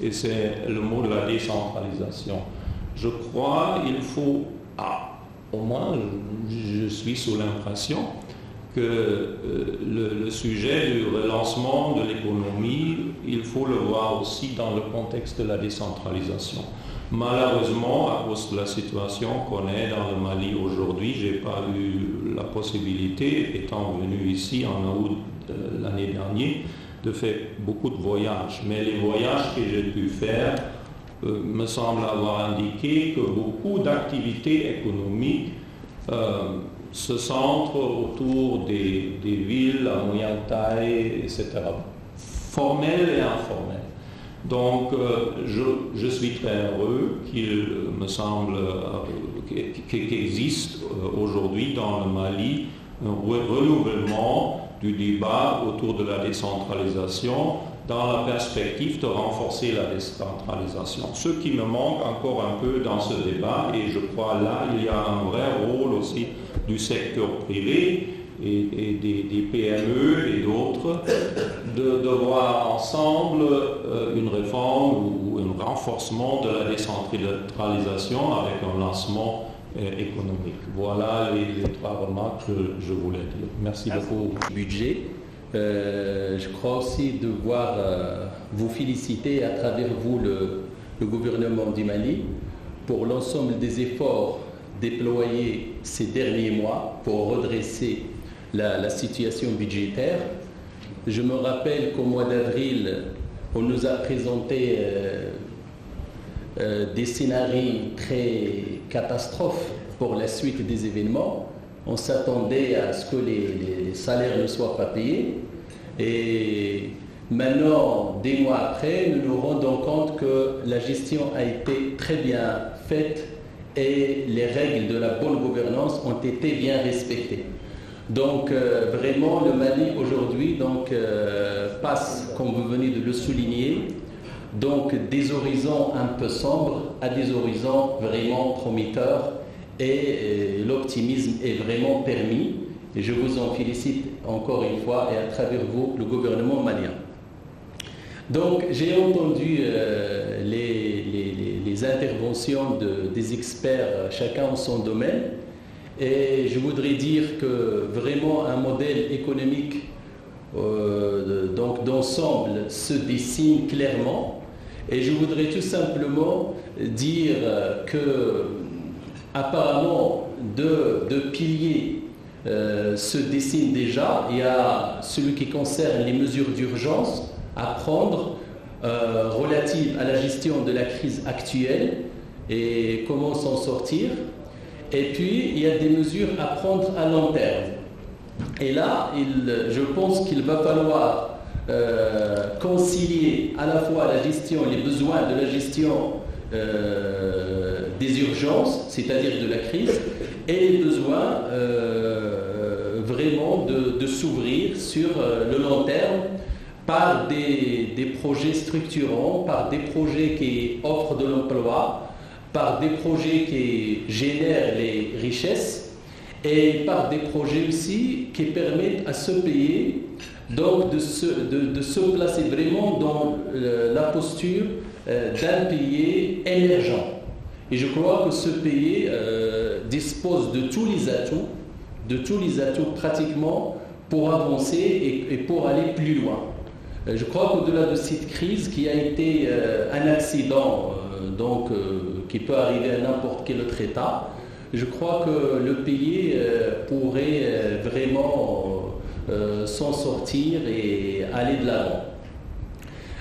et c'est le mot de la décentralisation. Je crois qu'il faut, au moins je suis sous l'impression que le sujet du relancement de l'économie, il faut le voir aussi dans le contexte de la décentralisation. Malheureusement, à cause de la situation qu'on est dans le Mali aujourd'hui, je n'ai pas eu la possibilité, étant venu ici en août l'année dernière, de faire beaucoup de voyages. Mais les voyages que j'ai pu faire me semblent avoir indiqué que beaucoup d'activités économiques se centrent autour des villes à moyenne taille, etc., formelles et informelles. Donc, je suis très heureux qu'il me semble qu'existe aujourd'hui dans le Mali un renouvellement du débat autour de la décentralisation dans la perspective de renforcer la décentralisation. Ce qui me manque encore un peu dans ce débat, et je crois là, il y a un vrai rôle aussi du secteur privé et des PME et d'autres, de voir ensemble une réforme ou un renforcement de la décentralisation avec un lancement économique. Voilà les trois remarques que je voulais dire. Merci beaucoup. Budget. Je crois aussi devoir vous féliciter à travers vous, le gouvernement du Mali, pour l'ensemble des efforts déployés ces derniers mois pour redresser la situation budgétaire. Je me rappelle qu'au mois d'avril, on nous a présenté des scénarios très catastrophes pour la suite des événements. On s'attendait à ce que les salaires ne soient pas payés. Et maintenant, des mois après, nous nous rendons compte que la gestion a été très bien faite et les règles de la bonne gouvernance ont été bien respectées. Donc vraiment, le Mali aujourd'hui passe, comme vous venez de le souligner, donc des horizons un peu sombres à des horizons vraiment prometteurs, et l'optimisme est vraiment permis. Et je vous en félicite encore une fois, et à travers vous, le gouvernement malien. Donc j'ai entendu les interventions des experts, chacun en son domaine. Et je voudrais dire que vraiment un modèle économique d'ensemble se dessine clairement. Et je voudrais tout simplement dire que apparemment deux piliers se dessinent déjà. Il y a celui qui concerne les mesures d'urgence à prendre relatives à la gestion de la crise actuelle et comment s'en sortir. Et puis, il y a des mesures à prendre à long terme. Et là, je pense qu'il va falloir concilier à la fois la gestion, les besoins de la gestion des urgences, c'est-à-dire de la crise, et les besoins vraiment de s'ouvrir sur le long terme par des projets structurants, par des projets qui offrent de l'emploi, par des projets qui génèrent les richesses et par des projets aussi qui permettent à ce pays donc de se placer vraiment dans la posture d'un pays émergent. Et je crois que ce pays dispose de tous les atouts pratiquement pour avancer et pour aller plus loin. Je crois qu'au-delà de cette crise qui a été un accident qui peut arriver à n'importe quel autre État, je crois que le pays pourrait vraiment s'en sortir et aller de l'avant.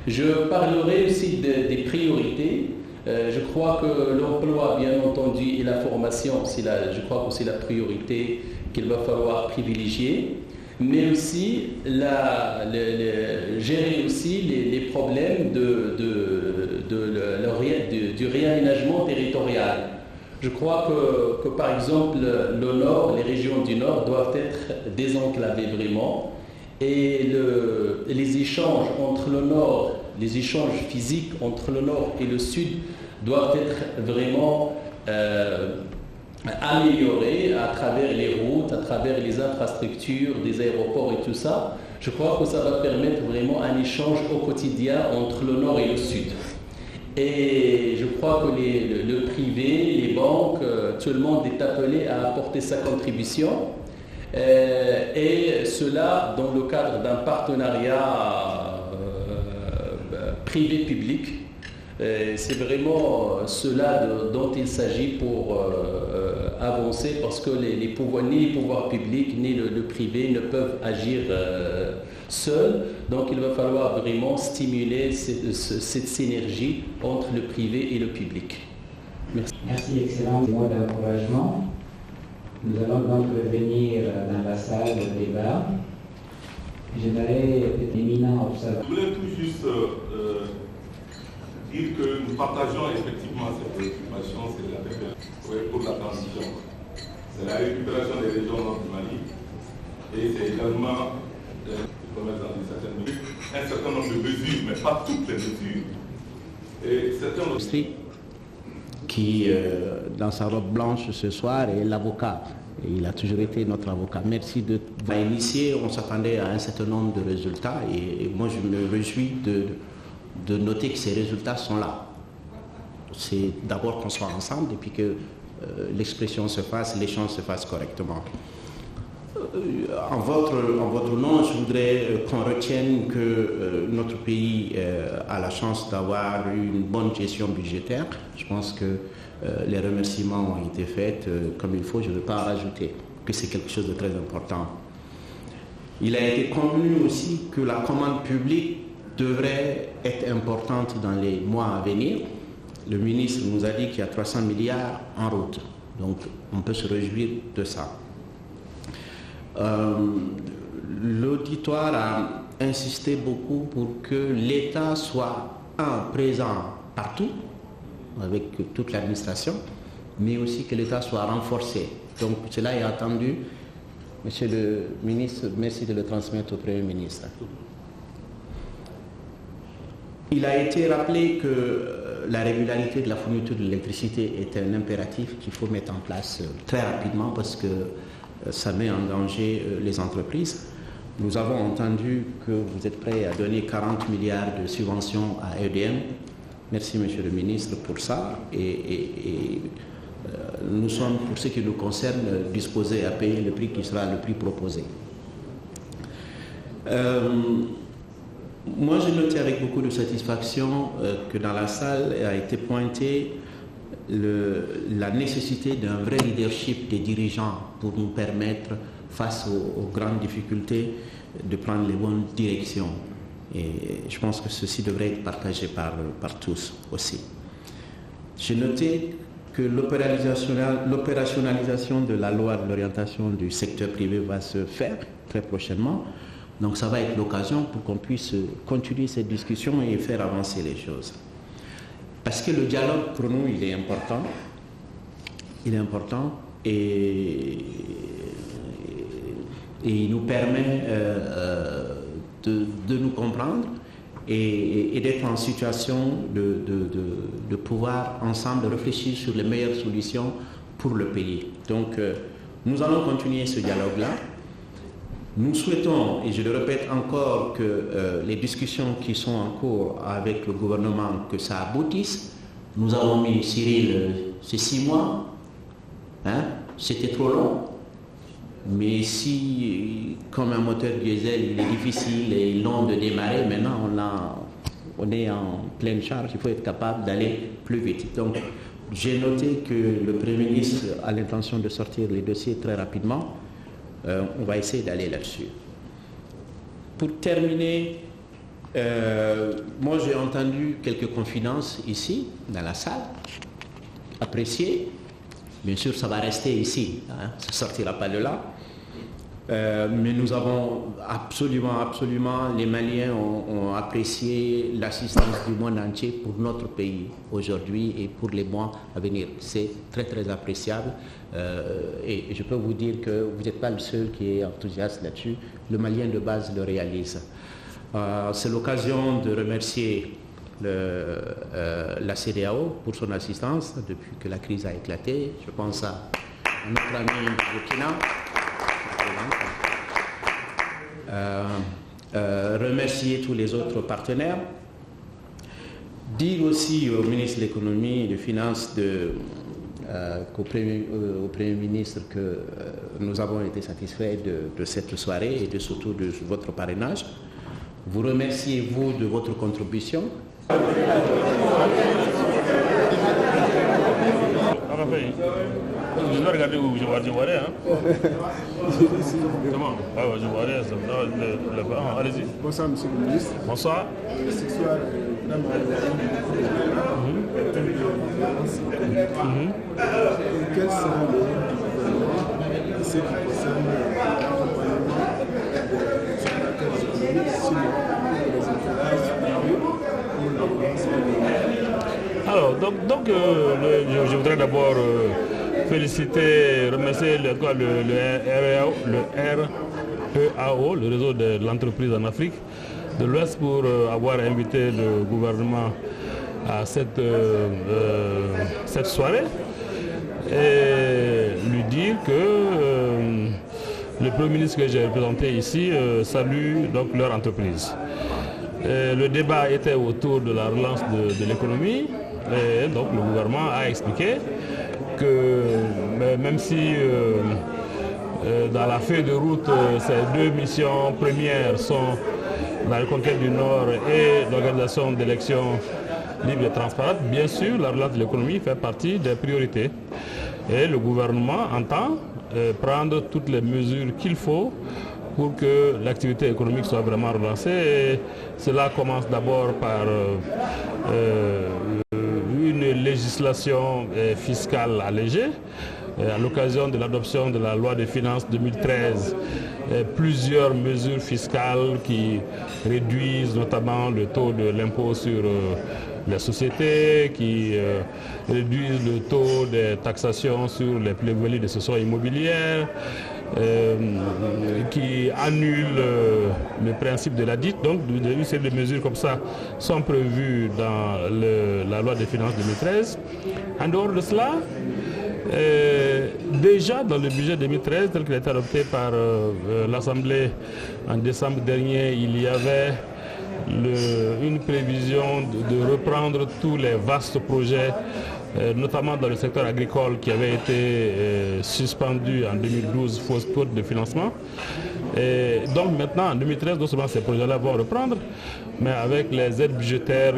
Je parlerai aussi des priorités. Je crois que l'emploi, bien entendu, et la formation, je crois que c'est la priorité qu'il va falloir privilégier, mais aussi gérer aussi les problèmes du réaménagement territorial. Je crois que par exemple, le Nord, les régions du Nord doivent être désenclavées vraiment, et les échanges entre le Nord, les échanges physiques entre le Nord et le Sud doivent être vraiment améliorés à travers les routes, à travers les infrastructures, des aéroports et tout ça. Je crois que ça va permettre vraiment un échange au quotidien entre le Nord et le Sud. Et je crois que le privé, les banques, tout le monde est appelé à apporter sa contribution. Et cela dans le cadre d'un partenariat privé-public. C'est vraiment cela dont il s'agit pour avancer, parce que ni les pouvoirs publics ni le privé ne peuvent agir seuls. Donc il va falloir vraiment stimuler cette synergie entre le privé et le public. Merci. Merci, excellent mot d'encouragement. Nous allons donc revenir dans la salle de débat. J'aimerais être éminent observateur. Je voulais tout juste dire que nous partageons effectivement cette préoccupation, c'est pour la transition. C'est la récupération des régions nord du Mali et c'est également un certain nombre de mesures, mais pas toutes les mesures. Et certains qui, dans sa robe blanche ce soir, est l'avocat. Et il a toujours été notre avocat. Merci de initier. On s'attendait à un certain nombre de résultats et moi je me réjouis de noter que ces résultats sont là. C'est d'abord qu'on soit ensemble et puis que l'expression se fasse, l'échange se fasse correctement. En votre nom, je voudrais qu'on retienne que notre pays a la chance d'avoir une bonne gestion budgétaire. Je pense que les remerciements ont été faits comme il faut, je ne veux pas en rajouter, que c'est quelque chose de très important. Il a été convenu aussi que la commande publique devrait être importante dans les mois à venir. Le ministre nous a dit qu'il y a 300 milliards en route, donc on peut se réjouir de ça. L'auditoire a insisté beaucoup pour que l'État soit présent partout, avec toute l'administration, mais aussi que l'État soit renforcé. Donc cela est attendu. Monsieur le ministre, merci de le transmettre au Premier ministre. Il a été rappelé que la régularité de la fourniture de l'électricité est un impératif qu'il faut mettre en place très rapidement parce que ça met en danger les entreprises. Nous avons entendu que vous êtes prêt à donner 40 milliards de subventions à EDM. Merci, monsieur le ministre, pour ça. Et nous sommes, pour ce qui nous concerne, disposés à payer le prix qui sera le prix proposé. Moi, j'ai noté avec beaucoup de satisfaction que dans la salle a été pointée la nécessité d'un vrai leadership des dirigeants pour nous permettre, face aux grandes difficultés, de prendre les bonnes directions. Et je pense que ceci devrait être partagé par tous aussi. J'ai noté que l'opérationnalisation de la loi de l'orientation du secteur privé va se faire très prochainement. Donc ça va être l'occasion pour qu'on puisse continuer cette discussion et faire avancer les choses. Parce que le dialogue, pour nous, il est important. Il est important et il nous permet de nous comprendre et d'être en situation de pouvoir ensemble réfléchir sur les meilleures solutions pour le pays. Donc, nous allons continuer ce dialogue-là. Nous souhaitons, et je le répète encore, que les discussions qui sont en cours avec le gouvernement, que ça aboutisse. Nous avons mis, Cyril, c'est 6 mois. Hein? C'était trop long. Mais si, comme un moteur diesel, il est difficile et long de démarrer, maintenant on est en pleine charge, il faut être capable d'aller plus vite. Donc, j'ai noté que le Premier ministre a l'intention de sortir les dossiers très rapidement. On va essayer d'aller là-dessus. Pour terminer, moi j'ai entendu quelques confidences ici, dans la salle, appréciées. Bien sûr, ça va rester ici, hein, ça ne sortira pas de là. Mais nous avons absolument, les Maliens ont apprécié l'assistance du monde entier pour notre pays aujourd'hui et pour les mois à venir. C'est très appréciable et je peux vous dire que vous n'êtes pas le seul qui est enthousiaste là-dessus. Le Malien de base le réalise. C'est l'occasion de remercier la CEDEAO pour son assistance depuis que la crise a éclaté. Je pense à notre ami Burkina. Remercier tous les autres partenaires. dire aussi au ministre de l'économie et des finances au Premier ministre que nous avons été satisfaits de cette soirée et surtout de votre parrainage. Vous remerciez, vous, de votre contribution. Je vais regarder où je vois hein. C'est bon. Ah ouais, je vois allez-y. Bonsoir, monsieur le ministre. Bonsoir. Ce soir, quels seront les ce qui concerne l'accompagnement des opérateurs économiques sur les entreprises privées pour la relance? Alors, je voudrais d'abord féliciter, remercier le REAO, le réseau de l'entreprise en Afrique de l'Ouest, pour avoir invité le gouvernement à cette soirée et lui dire que le Premier ministre que j'ai représenté ici salue donc leur entreprise. Le débat était autour de la relance de l'économie et donc le gouvernement a expliqué que même si dans la feuille de route ces deux missions premières sont la reconquête du Nord et l'organisation d'élections libres et transparentes, bien sûr la relance de l'économie fait partie des priorités et le gouvernement entend prendre toutes les mesures qu'il faut pour que l'activité économique soit vraiment relancée. Et cela commence d'abord par une législation fiscale allégée. À l'occasion de l'adoption de la loi des finances 2013, plusieurs mesures fiscales qui réduisent notamment le taux de l'impôt sur les sociétés, qui réduisent le taux de taxation sur les plus-values de cessions immobilières, qui annule le principe de la dette. Donc, une série de mesures comme ça sont prévues dans la loi des finances 2013. En dehors de cela, déjà dans le budget 2013, tel qu'il a été adopté par l'Assemblée en décembre dernier, il y avait une prévision de reprendre tous les vastes projets, notamment dans le secteur agricole qui avait été suspendu en 2012 faute de financement. Et donc maintenant, en 2013, non seulement ces projets-là vont reprendre, mais avec les aides budgétaires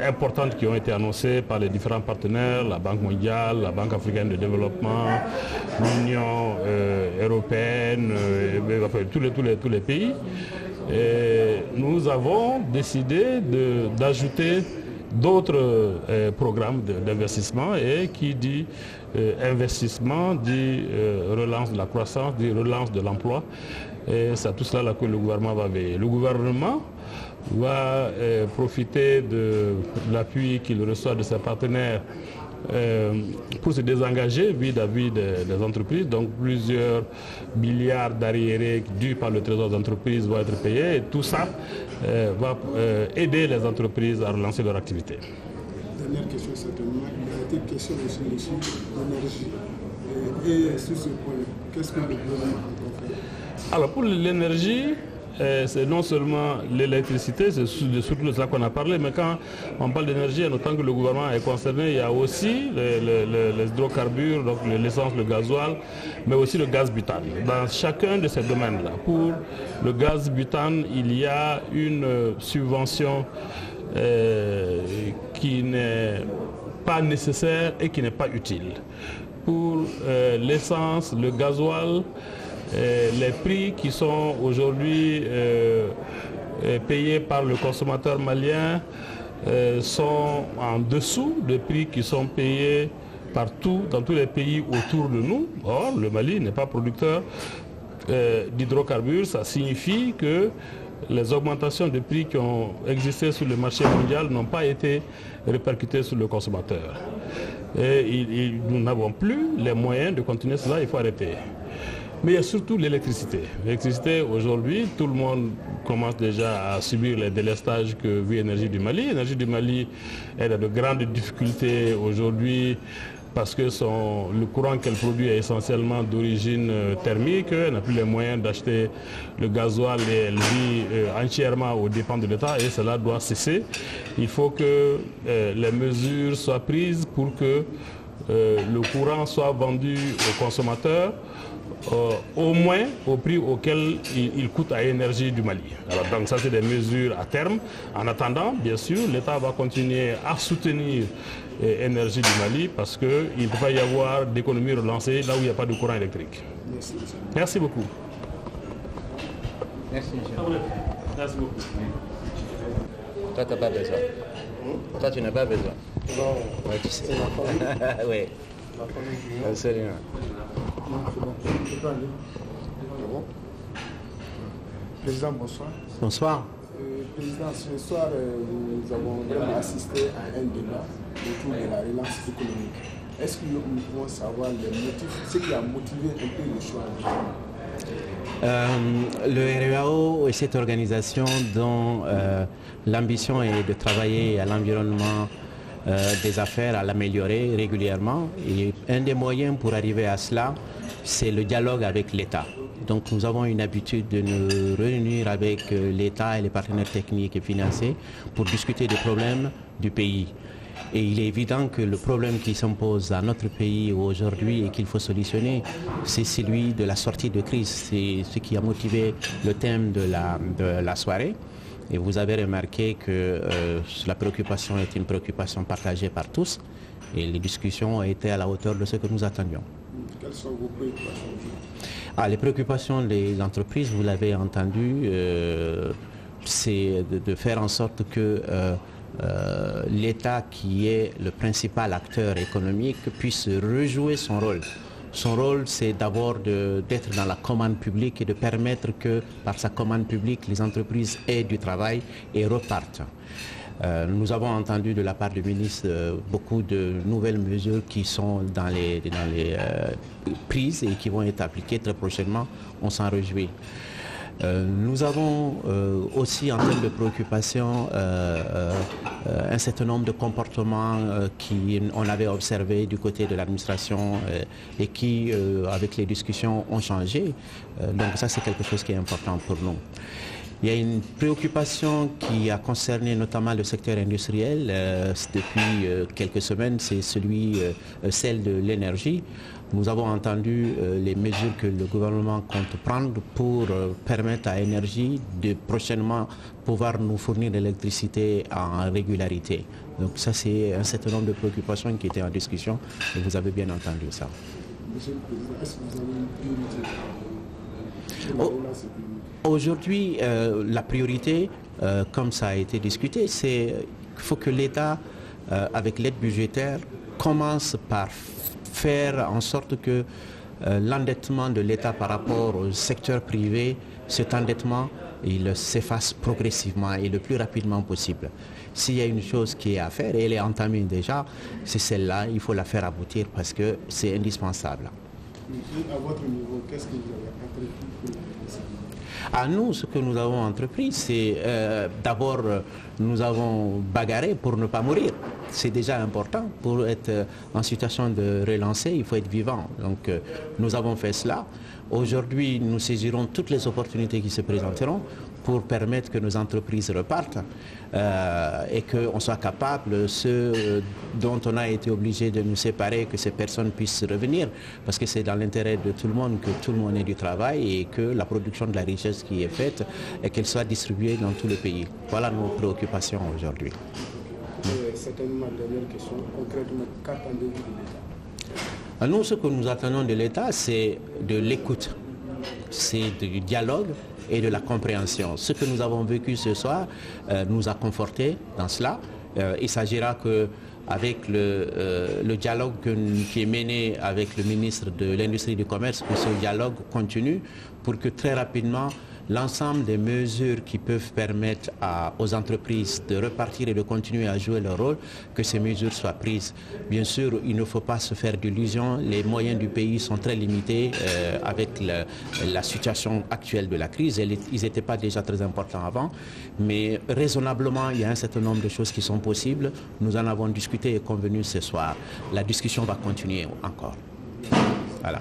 importantes qui ont été annoncées par les différents partenaires, la Banque mondiale, la Banque africaine de développement, l'Union européenne, tous les pays. Et nous avons décidé d'ajouter d'autres programmes d'investissement, et qui dit investissement dit relance de la croissance, dit relance de l'emploi, et c'est tout cela que le gouvernement va veiller. Le gouvernement va profiter de l'appui qu'il reçoit de ses partenaires pour se désengager vis-à-vis des entreprises. Donc plusieurs milliards d'arriérés dus par le trésor d'entreprise vont être payés, et tout ça va aider les entreprises à relancer leur activité. Dernière question certainement, il a été question aussi sur l'énergie. Et sur ce point, qu'est-ce que le gouvernement entend faire? Alors pour l'énergie, c'est non seulement l'électricité, c'est surtout de cela qu'on a parlé, mais quand on parle d'énergie, en autant que le gouvernement est concerné, il y a aussi les hydrocarbures, donc l'essence, le gasoil, mais aussi le gaz butane. Dans chacun de ces domaines-là, pour le gaz butane, il y a une subvention qui n'est pas nécessaire et qui n'est pas utile. Pour l'essence, le gasoil, les prix qui sont aujourd'hui payés par le consommateur malien sont en dessous des prix qui sont payés partout, dans tous les pays autour de nous. Or, le Mali n'est pas producteur d'hydrocarbures. Ça signifie que les augmentations de prix qui ont existé sur le marché mondial n'ont pas été répercutées sur le consommateur. Et nous n'avons plus les moyens de continuer cela, il faut arrêter. Mais il y a surtout l'électricité. L'électricité, aujourd'hui, tout le monde commence déjà à subir les délestages que vit Énergie du Mali. Énergie du Mali est dans de grandes difficultés aujourd'hui parce que le courant qu'elle produit est essentiellement d'origine thermique, elle n'a plus les moyens d'acheter le gasoil et elle vit entièrement aux dépens de l'État et cela doit cesser. Il faut que les mesures soient prises pour que le courant soit vendu aux consommateurs au moins au prix auquel il coûte à Énergie du Mali. Alors, donc ça c'est des mesures à terme. En attendant, bien sûr, l'État va continuer à soutenir Énergie du Mali parce qu'il ne peut pas y avoir d'économie relancée là où il n'y a pas de courant électrique. Merci beaucoup. Merci, Merci beaucoup. Toi, tu n'as pas besoin. Toi, tu n'as pas besoin. Non, Ouais, tu sais. c'est la famille. Oui, La famille du absolument. Non, c'est bon. Je peux aller. C'est bon. Président, bonsoir. Bonsoir. Président, ce soir, nous avons vraiment assisté à un débat autour de la relance économique. Est-ce que nous pouvons savoir les motifs, ce qui a motivé un peu le choix Le REAO est cette organisation dont l'ambition est de travailler à l'environnement des affaires, à l'améliorer régulièrement. Et un des moyens pour arriver à cela, c'est le dialogue avec l'État. Donc nous avons une habitude de nous réunir avec l'État et les partenaires techniques et financiers pour discuter des problèmes du pays. Et il est évident que le problème qui s'impose à notre pays aujourd'hui et qu'il faut solutionner, c'est celui de la sortie de crise. C'est ce qui a motivé le thème de la soirée. Et vous avez remarqué que la préoccupation est une préoccupation partagée par tous. Et les discussions ont été à la hauteur de ce que nous attendions. Quelles sont vos préoccupations? Les préoccupations des entreprises, vous l'avez entendu, c'est de faire en sorte que l'État, qui est le principal acteur économique, puisse rejouer son rôle. Son rôle, c'est d'abord d'être dans la commande publique et de permettre que, par sa commande publique, les entreprises aient du travail et repartent. Nous avons entendu de la part du ministre beaucoup de nouvelles mesures qui sont dans les prises et qui vont être appliquées très prochainement. On s'en réjouit. Nous avons aussi en termes de préoccupation un certain nombre de comportements qu'on avait observés du côté de l'administration et qui, avec les discussions, ont changé. Donc ça, c'est quelque chose qui est important pour nous. Il y a une préoccupation qui a concerné notamment le secteur industriel depuis quelques semaines, c'est celle de l'énergie. Nous avons entendu les mesures que le gouvernement compte prendre pour permettre à Énergie de prochainement pouvoir nous fournir de l'électricité en régularité. Donc ça, c'est un certain nombre de préoccupations qui étaient en discussion et vous avez bien entendu ça. Monsieur le Président, est-ce que vous avez une priorité? Aujourd'hui, la priorité, comme ça a été discuté, c'est qu'il faut que l'État, avec l'aide budgétaire, commence par faire en sorte que l'endettement de l'État par rapport au secteur privé, cet endettement, il s'efface progressivement et le plus rapidement possible. S'il y a une chose qui est à faire, et elle est entamée déjà, c'est celle-là, il faut la faire aboutir parce que c'est indispensable. Et à votre niveau, qu'est-ce que vous avez entrepris pour ça? À nous, ce que nous avons entrepris, c'est d'abord, nous avons bagarré pour ne pas mourir. C'est déjà important. Pour être en situation de relancer, il faut être vivant. Donc, nous avons fait cela. Aujourd'hui, nous saisirons toutes les opportunités qui se présenteront pour permettre que nos entreprises repartent et qu'on soit capable, ceux dont on a été obligé de nous séparer, que ces personnes puissent revenir, parce que c'est dans l'intérêt de tout le monde que tout le monde ait du travail et que la production de la richesse qui est faite et qu'elle soit distribuée dans tout le pays. Voilà nos préoccupations aujourd'hui. Certainement, dernière question, concrètement, qu'attendez-vous de l'État? Nous, ce que nous attendons de l'État, c'est de l'écoute, c'est du dialogue et de la compréhension. Ce que nous avons vécu ce soir nous a confortés dans cela. Il s'agira qu'avec le dialogue qui est mené avec le ministre de l'Industrie et du Commerce, que ce dialogue continue pour que très rapidement l'ensemble des mesures qui peuvent permettre aux entreprises de repartir et de continuer à jouer leur rôle, que ces mesures soient prises. Bien sûr, il ne faut pas se faire d'illusions, les moyens du pays sont très limités avec la situation actuelle de la crise. Ils n'étaient pas déjà très importants avant, mais raisonnablement, il y a un certain nombre de choses qui sont possibles. Nous en avons discuté et convenu ce soir. La discussion va continuer encore. Voilà.